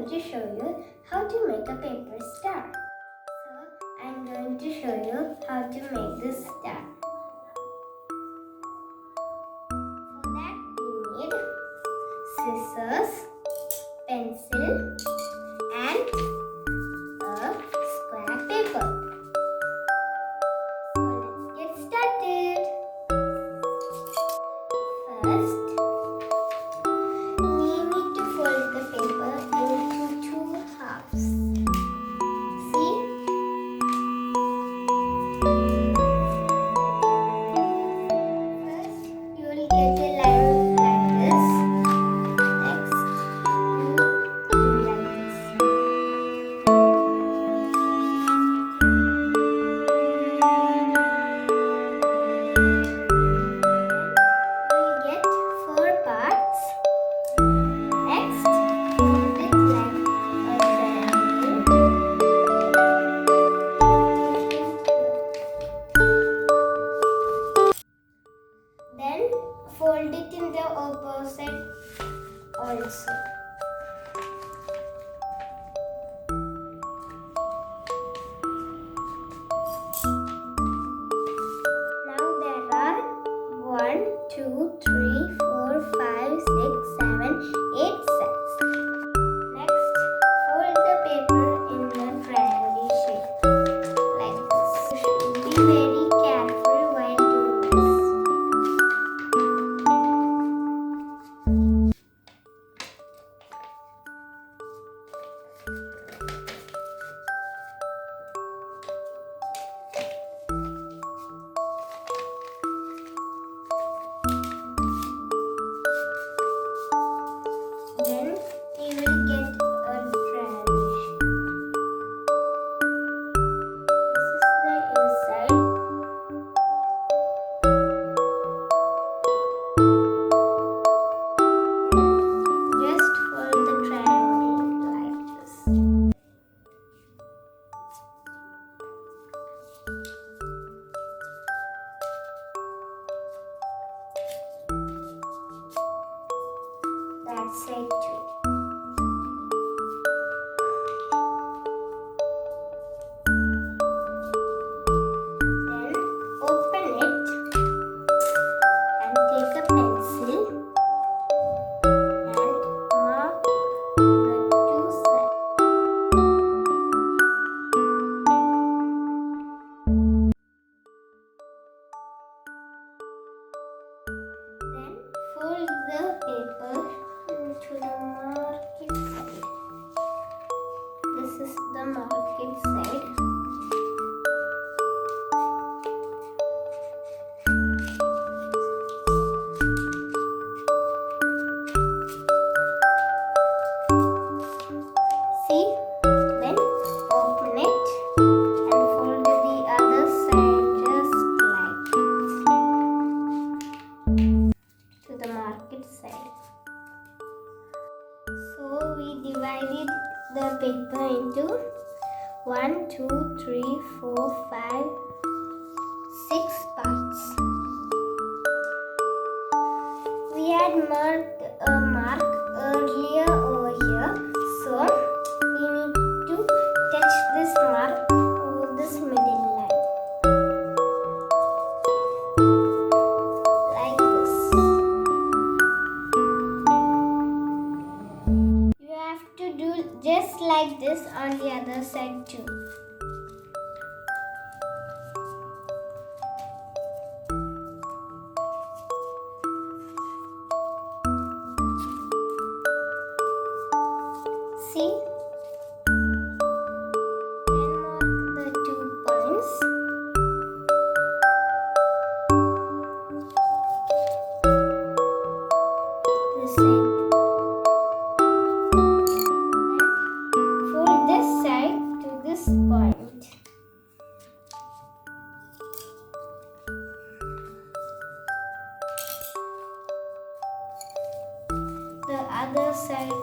going to show you how to make a paper star. So I'm going to show you how to make this star. For that we need scissors, pencil and a square paper. So let's get started. First, we need to fold the paper into two halves. See? First, you will get a line like this. Next, you do like this. You will get 4 parts. Next, fold it like a triangle. Then fold it in the opposite also. Now there are 1, 2, 3, 4, 5, 6, 7, 8 sets. Next, fold the paper in a triangle shape like this. You should be very careful while doing this. Then you will get a triangle shape. This is the inside. Just fold the triangle like this. That's it too. Then open it and take a pencil and mark the two sides. Then fold the paper to the market side. This is the market side. See? Then open it and fold the other side just like it to the market side. So we divided the paper into 1, 2, 3, 4, 5, 6 parts. We had marked a mark earlier over here, so we need to touch this mark over this middle line like this. You have to do just like this on the other side too. See? Then mark the 2 points. This side. Then fold this side to this point. The other side